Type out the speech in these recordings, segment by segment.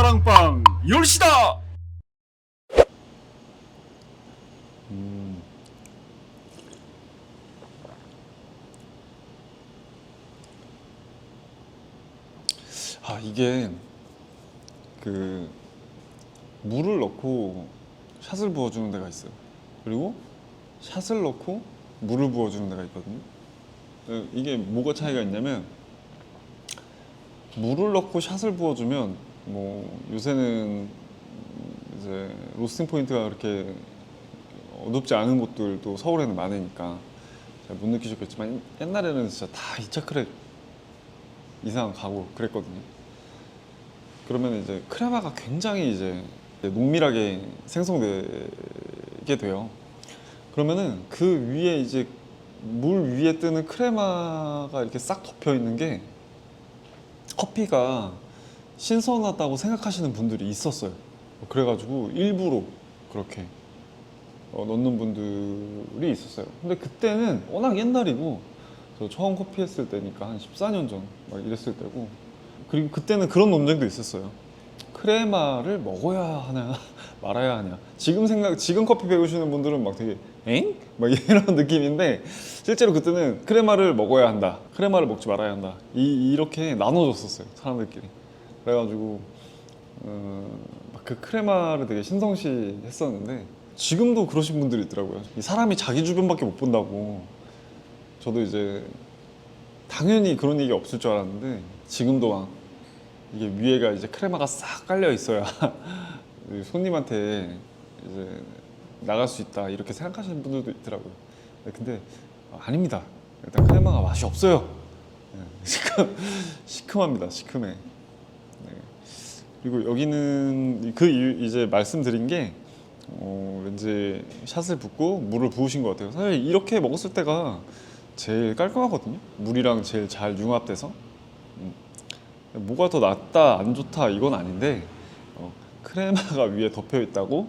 사랑방 열시다. 이게 그 물을 넣고 샷을 부어주는 데가 있어요. 그리고 샷을 넣고 물을 부어주는 데가 있거든요. 이게 뭐가 차이가 있냐면, 물을 넣고 샷을 부어주면 뭐 요새는 이제 로스팅 포인트가 그렇게 어둡지 않은 곳들도 서울에는 많으니까 잘 못 느끼셨겠지만, 옛날에는 진짜 다 2차 크랙 이상 가고 그랬거든요. 그러면 이제 크레마가 굉장히 이제 농밀하게 생성되게 돼요. 그러면은 그 위에 이제 물 위에 뜨는 크레마가 이렇게 싹 덮여 있는 게 커피가 신선하다고 생각하시는 분들이 있었어요. 그래가지고 일부러 그렇게 넣는 분들이 있었어요. 근데 그때는 워낙 옛날이고, 저 처음 커피 했을 때니까 한 14년 전 막 이랬을 때고, 그리고 그때는 그런 논쟁도 있었어요. 크레마를 먹어야 하냐 말아야 하냐. 지금 커피 배우시는 분들은 막 되게 엥? 막 이런 느낌인데, 실제로 그때는 크레마를 먹어야 한다, 크레마를 먹지 말아야 한다, 이렇게 나눠줬었어요, 사람들끼리. 그래가지고 막 그 크레마를 되게 신성시 했었는데, 지금도 그러신 분들이 있더라고요. 이 사람이 자기 주변밖에 못 본다고. 저도 이제 당연히 그런 얘기 없을 줄 알았는데, 지금도 막 이게 위에가 이제 크레마가 싹 깔려 있어야 손님한테 이제 나갈 수 있다, 이렇게 생각하시는 분들도 있더라고요. 근데 아닙니다. 일단 크레마가 맛이 없어요. 시큼합니다. 시큼해. 네. 그리고 여기는 이제 말씀드린 게 왠지 샷을 붓고 물을 부으신 것 같아요. 사실 이렇게 먹었을 때가 제일 깔끔하거든요. 물이랑 제일 잘 융합돼서. 뭐가 더 낫다 안 좋다 이건 아닌데, 크레마가 위에 덮여 있다고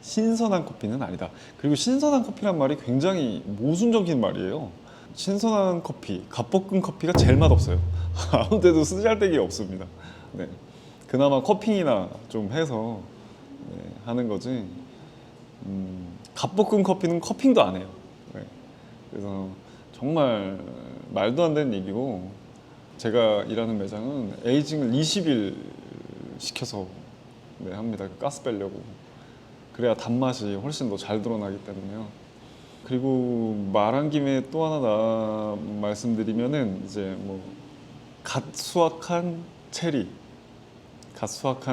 신선한 커피는 아니다. 그리고 신선한 커피란 말이 굉장히 모순적인 말이에요. 신선한 커피, 갓볶은 커피가 제일 맛없어요. 아무 데도 쓰잘데기 없습니다. 네. 그나마 커핑이나 좀 해서 하는 거지, 갓볶은 커피는 커핑도 안 해요. 네. 그래서 정말 말도 안 되는 얘기고, 제가 일하는 매장은 에이징을 20일 시켜서 합니다. 가스 빼려고. 그래야 단맛이 훨씬 더 잘 드러나기 때문에요. 그리고 말한 김에 또 하나 말씀드리면은, 이제 뭐 갓 수확한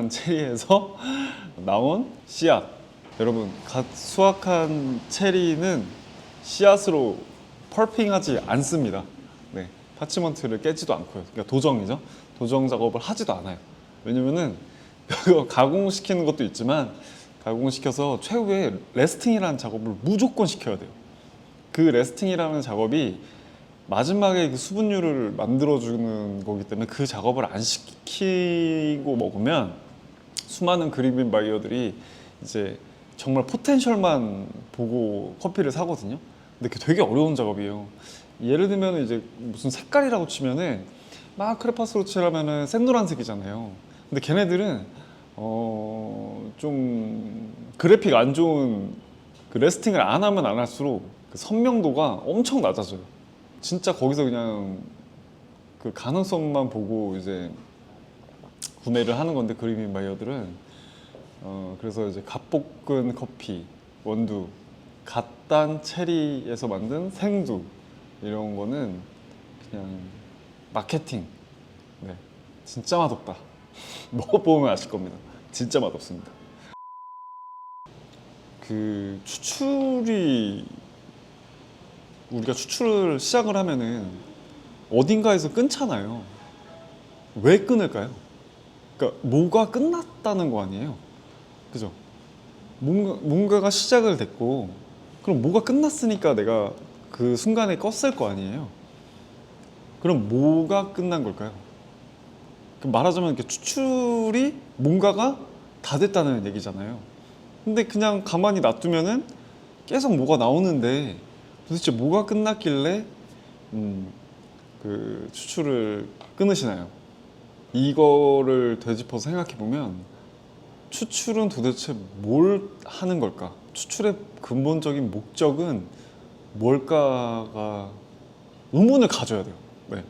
체리에서 나온 씨앗. 여러분, 갓 수확한 체리는 씨앗으로 펄핑하지 않습니다. 네, 파치먼트를 깨지도 않고요. 그러니까 도정이죠. 도정 작업을 하지도 않아요. 왜냐면은 이거 가공시키는 것도 있지만, 가공시켜서 최후에 레스팅이라는 작업을 무조건 시켜야 돼요. 그 레스팅이라는 작업이 마지막에 그 수분율을 만들어주는 거기 때문에, 그 작업을 안 시키고 먹으면 수많은 그릭빈 바이어들이 이제 정말 포텐셜만 보고 커피를 사거든요. 근데 그게 되게 어려운 작업이에요. 예를 들면 이제 무슨 색깔이라고 치면은 막 크레파스로 칠하면은 생노란색이잖아요. 근데 걔네들은 좀 그래픽 안 좋은 그 레스팅을 안 하면 안 할수록 그 선명도가 엄청 낮아져요. 진짜 거기서 그냥 그 가능성만 보고 이제 구매를 하는 건데, 그릭빈 바이어들은 그래서 이제 갓볶은 커피, 원두, 갓단 체리에서 만든 생두, 이런 거는 그냥 마케팅. 네, 진짜 맛없다. 먹어보면 아실 겁니다. 진짜 맛없습니다. 그 우리가 추출을 시작을 하면은 어딘가에서 끊잖아요. 왜 끊을까요? 그러니까 뭐가 끝났다는 거 아니에요, 그죠? 뭔가가 시작을 됐고, 그럼 뭐가 끝났으니까 내가 그 순간에 껐을 거 아니에요. 그럼 뭐가 끝난 걸까요? 그럼 말하자면 이렇게 추출이 뭔가가 다 됐다는 얘기잖아요. 근데 그냥 가만히 놔두면은 계속 뭐가 나오는데, 도대체 뭐가 끝났길래 그 추출을 끊으시나요? 이거를 되짚어서 생각해 보면 추출은 도대체 뭘 하는 걸까? 추출의 근본적인 목적은 뭘까가 의문을 가져야 돼요. 네.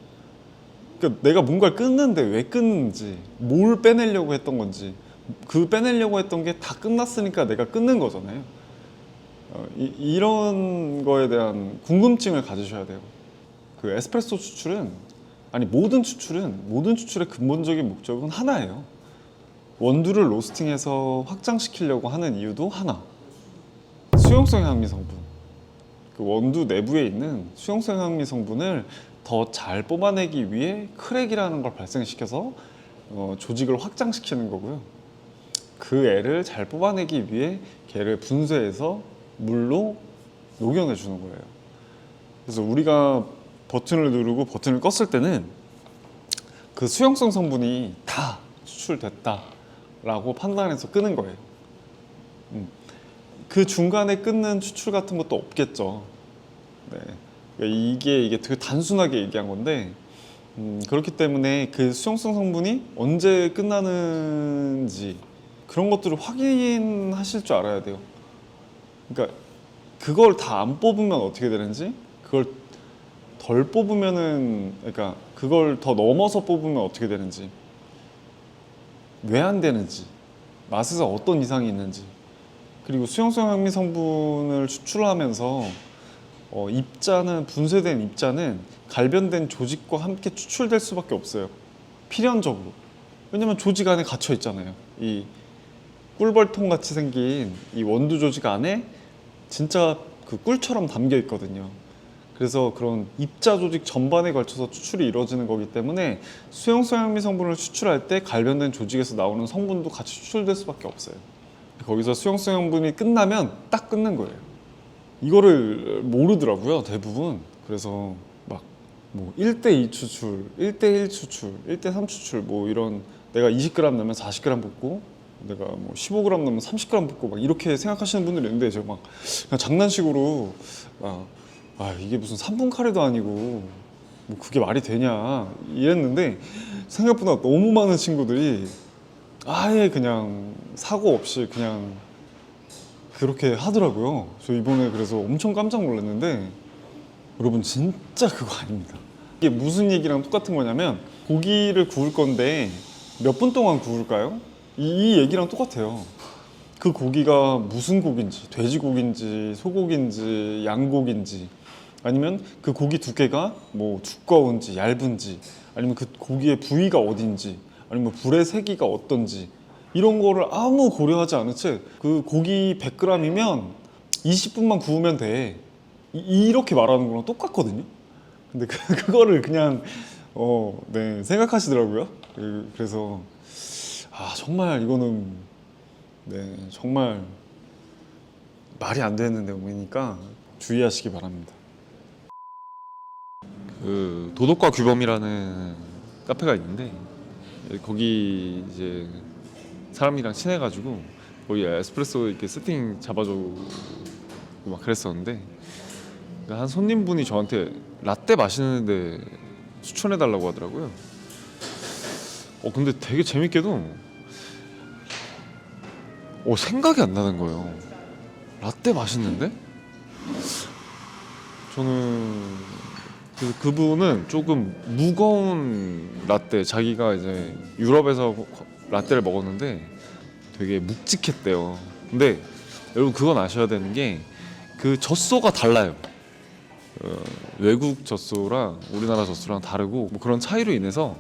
그러니까 내가 뭔가를 끊는데 왜 끊는지, 뭘 빼내려고 했던 건지, 그 빼내려고 했던 게 다 끝났으니까 내가 끊는 거잖아요. 이런 거에 대한 궁금증을 가지셔야 돼요. 그 에스프레소 추출은, 아니 모든 추출의 근본적인 목적은 하나예요. 원두를 로스팅해서 확장시키려고 하는 이유도 하나. 수용성 향미 성분. 그 원두 내부에 있는 수용성 향미 성분을 더 잘 뽑아내기 위해 크랙이라는 걸 발생시켜서 조직을 확장시키는 거고요. 그 애를 잘 뽑아내기 위해 걔를 분쇄해서 물로 녹여내 주는 거예요. 그래서 우리가 버튼을 누르고 버튼을 껐을 때는 그 수용성 성분이 다 추출됐다라고 판단해서 끄는 거예요. 그 중간에 끊는 추출 같은 것도 없겠죠. 네. 그러니까 이게 되게 단순하게 얘기한 건데, 그렇기 때문에 그 수용성 성분이 언제 끝나는지 그런 것들을 확인하실 줄 알아야 돼요. 그러니까 그걸 다 안 뽑으면 어떻게 되는지, 그걸 덜 뽑으면은, 그러니까 그걸 더 넘어서 뽑으면 어떻게 되는지, 왜 안 되는지, 맛에서 어떤 이상이 있는지, 그리고 수용성 향미 성분을 추출하면서 입자는, 분쇄된 입자는 갈변된 조직과 함께 추출될 수밖에 없어요. 필연적으로. 왜냐면 조직 안에 갇혀 있잖아요. 이 꿀벌통 같이 생긴 이 원두 조직 안에 진짜 그 꿀처럼 담겨 있거든요. 그래서 그런 입자 조직 전반에 걸쳐서 추출이 이루어지는 거기 때문에 수용성 향미 성분을 추출할 때 갈변된 조직에서 나오는 성분도 같이 추출될 수밖에 없어요. 거기서 수용성 성분이 끝나면 딱 끊는 거예요. 이거를 모르더라고요, 대부분. 그래서 막 뭐 1대2 추출, 1대1 추출, 1대3 추출, 뭐 이런, 내가 20g 넣으면 40g 붓고 내가 뭐 15g 넣으면 30g 붓고 막 이렇게 생각하시는 분들이 있는데, 제가 막 그냥 장난식으로 이게 무슨 3분 카레도 아니고 뭐 그게 말이 되냐 이랬는데, 생각보다 너무 많은 친구들이 아예 그냥 사고 없이 그냥 그렇게 하더라고요. 저 이번에 그래서 엄청 깜짝 놀랐는데, 여러분 진짜 그거 아닙니다. 이게 무슨 얘기랑 똑같은 거냐면, 고기를 구울 건데 몇 분 동안 구울까요? 이 얘기랑 똑같아요. 그 고기가 무슨 고기인지, 돼지고기인지 소고기인지 양고기인지, 아니면 그 고기 두께가 뭐 두꺼운지 얇은지, 아니면 그 고기의 부위가 어딘지, 아니면 불의 세기가 어떤지, 이런 거를 아무 고려하지 않은 채 그 고기 100g이면 20분만 구우면 돼, 이렇게 말하는 거랑 똑같거든요. 근데 그거를 그냥 네, 생각하시더라고요. 그래서 정말 이거는 네, 정말 말이 안 되는 내용이니까 주의하시기 바랍니다. 그 도덕과 규범이라는 카페가 있는데, 거기 이제 사람이랑 친해가지고 거기 에스프레소 이렇게 세팅 잡아주고 막 그랬었는데, 한 손님분이 저한테 라떼 마시는데 추천해달라고 하더라고요. 근데 되게 재밌게도 생각이 안 나는 거예요. 라떼 맛있는데? 저는 그분은 조금 무거운 라떼, 자기가 이제 유럽에서 라떼를 먹었는데 되게 묵직했대요. 근데 여러분 그건 아셔야 되는 게, 그 젖소가 달라요. 외국 젖소랑 우리나라 젖소랑 다르고, 뭐 그런 차이로 인해서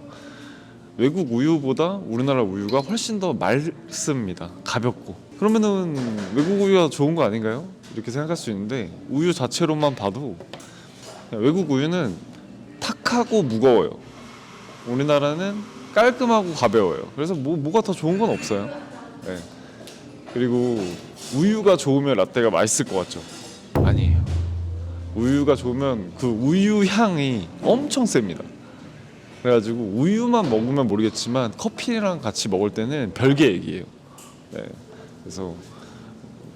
외국 우유보다 우리나라 우유가 훨씬 더 맑습니다. 가볍고. 그러면은 외국 우유가 좋은 거 아닌가요? 이렇게 생각할 수 있는데, 우유 자체로만 봐도 외국 우유는 탁하고 무거워요. 우리나라는 깔끔하고 가벼워요. 그래서 뭐가 더 좋은 건 없어요. 네. 그리고 우유가 좋으면 라떼가 맛있을 것 같죠? 아니에요. 우유가 좋으면 그 우유 향이 엄청 셉니다. 그래가지고 우유만 먹으면 모르겠지만 커피랑 같이 먹을 때는 별개 얘기예요. 네. 그래서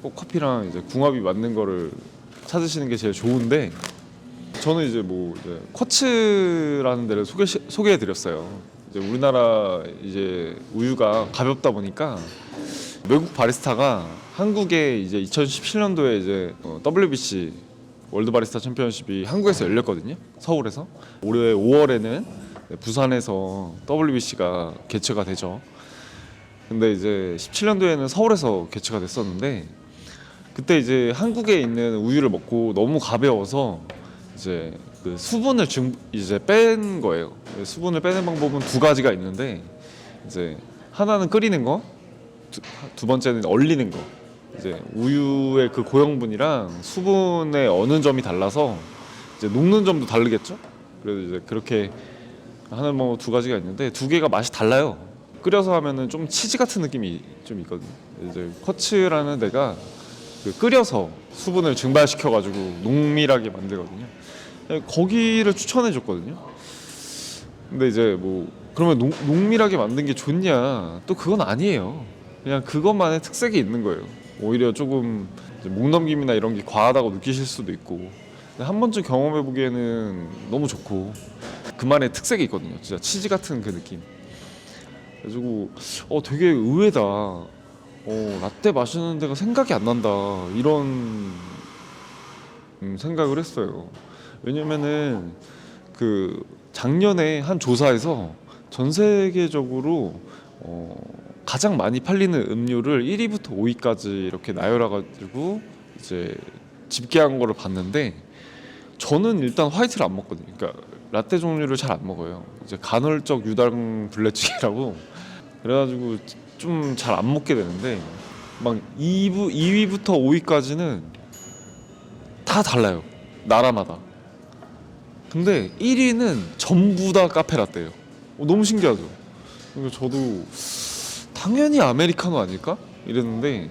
꼭 커피랑 이제 궁합이 맞는 거를 찾으시는 게 제일 좋은데, 저는 이제 쿼츠라는 데를 소개해드렸어요. 이제 우리나라 이제 우유가 가볍다 보니까 외국 바리스타가 한국에 이제 2017년도에 이제 WBC 월드 바리스타 챔피언십이 한국에서 열렸거든요. 서울에서. 올해 5월에는 부산에서 WBC가 개최가 되죠. 근데 이제 17년도에는 서울에서 개최가 됐었는데 그때 이제 한국에 있는 우유를 먹고 너무 가벼워서 이제 그 수분을 이제 뺀 거예요. 수분을 빼는 방법은 두 가지가 있는데 이제 하나는 끓이는 거, 두 번째는 얼리는 거. 이제 우유의 그 고형분이랑 수분의 어느 점이 달라서 이제 녹는 점도 다르겠죠. 그래서 이제 그렇게 하는 뭐 두 가지가 있는데 두 개가 맛이 달라요. 끓여서 하면은 좀 치즈 같은 느낌이 좀 있거든요. 이제 쿼츠라는 데가 그 끓여서 수분을 증발시켜 가지고 농밀하게 만들거든요. 거기를 추천해 줬거든요. 근데 이제 뭐 그러면 농밀하게 만든 게 좋냐? 또 그건 아니에요. 그냥 그것만의 특색이 있는 거예요. 오히려 조금 목 넘김이나 이런 게 과하다고 느끼실 수도 있고 한 번쯤 경험해 보기에는 너무 좋고 그만의 특색이 있거든요. 진짜 치즈 같은 그 느낌. 그래가지고 되게 의외다. 라떼 마시는 데가 생각이 안 난다. 이런 생각을 했어요. 왜냐면은 그 작년에 한 조사에서 전 세계적으로 가장 많이 팔리는 음료를 1위부터 5위까지 이렇게 나열해가지고 이제 집계한 거를 봤는데 저는 일단 화이트를 안 먹거든요. 그러니까 라떼 종류를 잘 안 먹어요. 이제 간헐적 유당 불내증이라고 그래가지고 좀 잘 안 먹게 되는데 막 2위부터 5위까지는 다 달라요. 나라마다. 근데 1위는 전부 다 카페라떼예요. 너무 신기하죠. 그래서 저도 당연히 아메리카노 아닐까? 이랬는데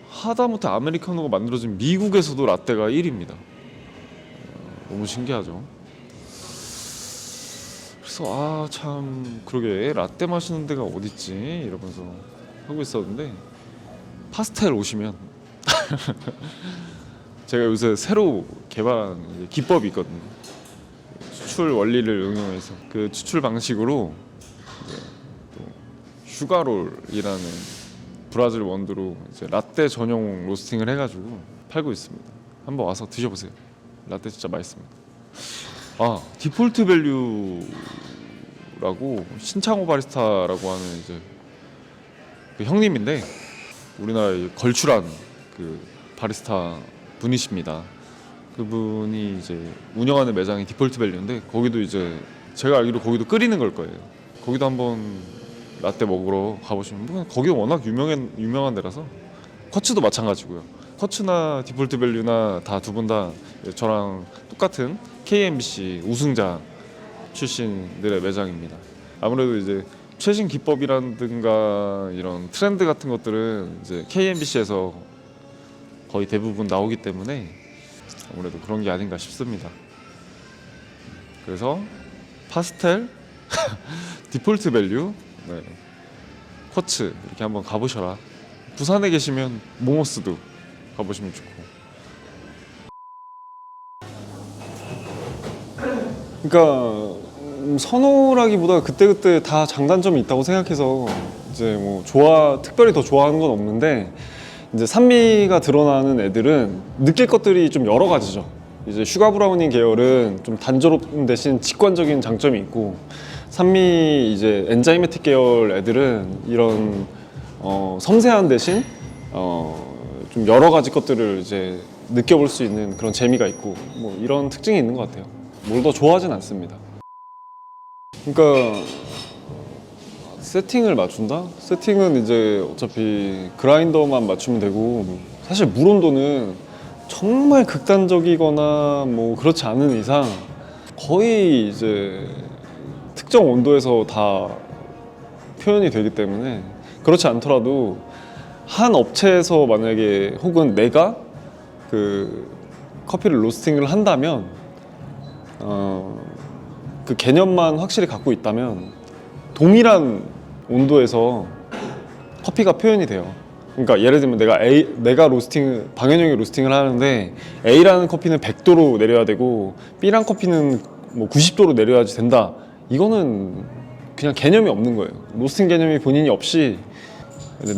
하다못해 아메리카노가 만들어진 미국에서도 라떼가 1위입니다. 너무 신기하죠. 그래서 참 그러게 라떼 마시는 데가 어딨지 이러면서 하고 있었는데 파스텔 오시면 제가 요새 새로 개발한 기법이 있거든요. 추출 원리를 응용해서 그 추출 방식으로 이제 또 슈가롤이라는 브라질 원두로 이제 라떼 전용 로스팅을 해가지고 팔고 있습니다. 한번 와서 드셔보세요. 라떼 진짜 맛있습니다. 디폴트 밸류라고 신창호 바리스타라고 하는 이제 그 형님인데 우리나라에 걸출한 그 바리스타 분이십니다. 그분이 이제 운영하는 매장이 디폴트 밸류인데 거기도 이제 제가 알기로 거기도 끓이는 걸 거예요. 거기도 한번 라떼 먹으러 가보시면 거기 워낙 유명한 데라서 쿼츠도 마찬가지고요. 쿼츠나 디폴트 밸류나 다 두 분 다 저랑 똑같은 KMBC 우승자 출신들의 매장입니다. 아무래도 이제 최신 기법이라든가 이런 트렌드 같은 것들은 이제 KMBC에서 거의 대부분 나오기 때문에 아무래도 그런 게 아닌가 싶습니다. 그래서 파스텔, 디폴트 밸류, 쿼츠 이렇게 한번 가보셔라. 부산에 계시면 모모스도 가보시면 좋고. 그러니까 선호라기보다 그때그때 다 장단점이 있다고 생각해서 이제 뭐 특별히 더 좋아하는 건 없는데 이제 산미가 드러나는 애들은 느낄 것들이 좀 여러 가지죠. 이제 슈가 브라우닝 계열은 좀 단조로운 대신 직관적인 장점이 있고 산미 이제 엔자이매틱 계열 애들은 이런 섬세한 대신 좀 여러 가지 것들을 이제 느껴볼 수 있는 그런 재미가 있고 뭐 이런 특징이 있는 것 같아요. 뭘 더 좋아하진 않습니다. 그러니까 세팅을 맞춘다? 세팅은 이제 어차피 그라인더만 맞추면 되고 사실 물 온도는 정말 극단적이거나 뭐 그렇지 않은 이상 거의 이제 특정 온도에서 다 표현이 되기 때문에 그렇지 않더라도 한 업체에서 만약에 혹은 내가 그 커피를 로스팅을 한다면 그 개념만 확실히 갖고 있다면 동일한 온도에서 커피가 표현이 돼요. 그러니까 예를 들면 내가 방현영이 로스팅을 하는데 A라는 커피는 100도로 내려야 되고 B라는 커피는 뭐 90도로 내려야지 된다. 이거는 그냥 개념이 없는 거예요. 로스팅 개념이 본인이 없이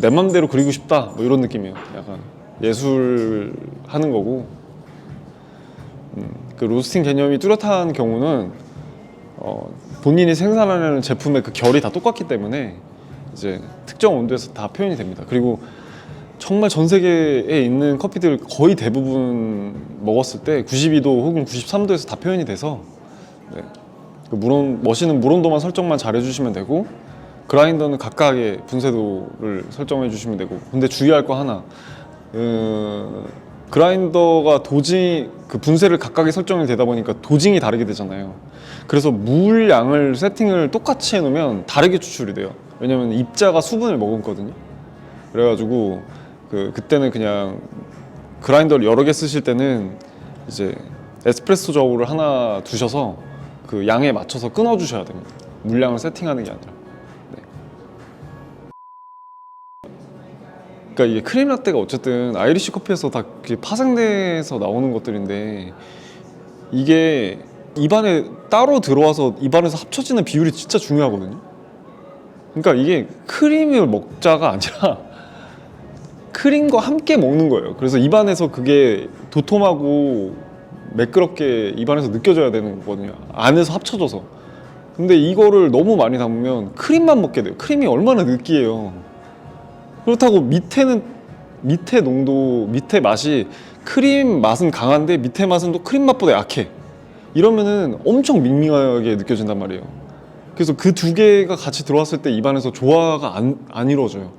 내 맘대로 그리고 싶다 뭐 이런 느낌이에요. 약간 예술 하는 거고 그 로스팅 개념이 뚜렷한 경우는 본인이 생산하는 제품의 그 결이 다 똑같기 때문에 이제 특정 온도에서 다 표현이 됩니다. 그리고 정말 전 세계에 있는 커피들 거의 대부분 먹었을 때 92도 혹은 93도에서 다 표현이 돼서 네. 그 머신은 물 온도만 설정만 잘 해주시면 되고 그라인더는 각각의 분쇄도를 설정해 주시면 되고 근데 주의할 거 하나 그라인더가 그 분쇄를 각각의 설정이 되다 보니까 도징이 다르게 되잖아요. 그래서 물 양을 세팅을 똑같이 해놓으면 다르게 추출이 돼요. 왜냐면 입자가 수분을 머금거든요. 그래가지고 그때는 그냥 그라인더를 여러 개 쓰실 때는 이제 에스프레소 저울을 하나 두셔서 그 양에 맞춰서 끊어 주셔야 됩니다. 물량을 세팅하는 게 아니라. 네. 그러니까 이게 크림 라떼가 어쨌든 아이리시 커피에서 다 파생돼서 나오는 것들인데 이게 입안에 따로 들어와서 입안에서 합쳐지는 비율이 진짜 중요하거든요. 그러니까 이게 크림을 먹자가 아니라 크림과 함께 먹는 거예요. 그래서 입안에서 그게 도톰하고 매끄럽게 입안에서 느껴져야 되는 거거든요. 안에서 합쳐져서. 근데 이거를 너무 많이 담으면 크림만 먹게 돼요. 크림이 얼마나 느끼해요. 그렇다고 밑에 맛이 크림 맛은 강한데 밑에 맛은 또 크림 맛보다 약해. 이러면은 엄청 밍밍하게 느껴진단 말이에요. 그래서 그 두 개가 같이 들어왔을 때 입안에서 조화가 안 이루어져요.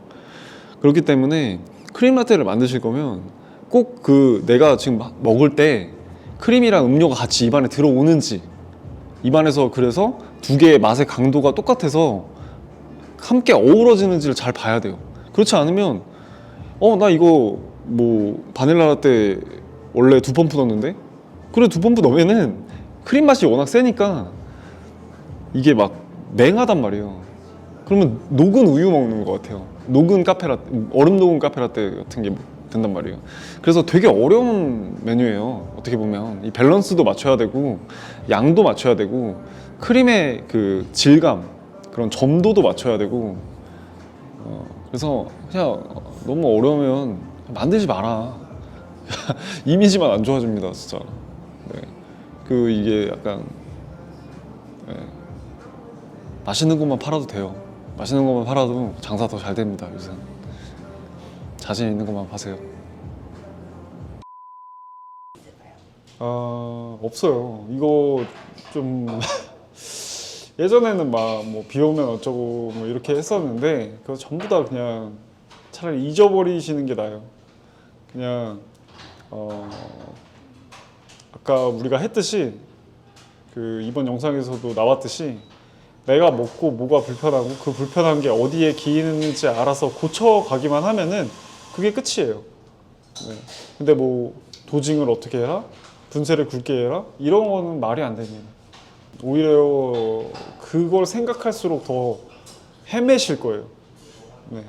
그렇기 때문에 크림 라떼를 만드실 거면 꼭 내가 지금 먹을 때 크림이랑 음료가 같이 입안에 들어오는지 입안에서 그래서 두 개의 맛의 강도가 똑같아서 함께 어우러지는지를 잘 봐야 돼요. 그렇지 않으면 나 이거 뭐 바닐라 라떼 원래 2펌프 넣었는데 그래 2펌프 넣으면은 크림 맛이 워낙 세니까 이게 막 맹하단 말이에요. 그러면 녹은 우유 먹는 것 같아요. 녹은 카페라떼, 얼음 녹은 카페라떼 같은 게 된단 말이에요. 그래서 되게 어려운 메뉴예요. 어떻게 보면 이 밸런스도 맞춰야 되고 양도 맞춰야 되고 크림의 그 질감 그런 점도도 맞춰야 되고 그래서 그냥 너무 어려우면 만들지 마라. 이미지만 안 좋아집니다, 진짜. 네. 이게 약간 맛있는 것만 팔아도 돼요. 맛있는 것만 팔아도 장사 더 잘 됩니다, 요새. 자신 있는 것만 파세요. 없어요. 이거 좀 예전에는 막 뭐 비 오면 어쩌고 뭐 이렇게 했었는데 그거 전부 다 그냥 차라리 잊어버리시는 게 나아요. 그냥 아까 우리가 했듯이 이번 영상에서도 나왔듯이 내가 먹고 뭐가 불편하고 그 불편한 게 어디에 기이는지 알아서 고쳐가기만 하면은 그게 끝이에요. 네. 근데 뭐 도징을 어떻게 해라? 분쇄를 굵게 해라? 이런 거는 말이 안 됩니다. 오히려 그걸 생각할수록 더 헤매실 거예요. 네.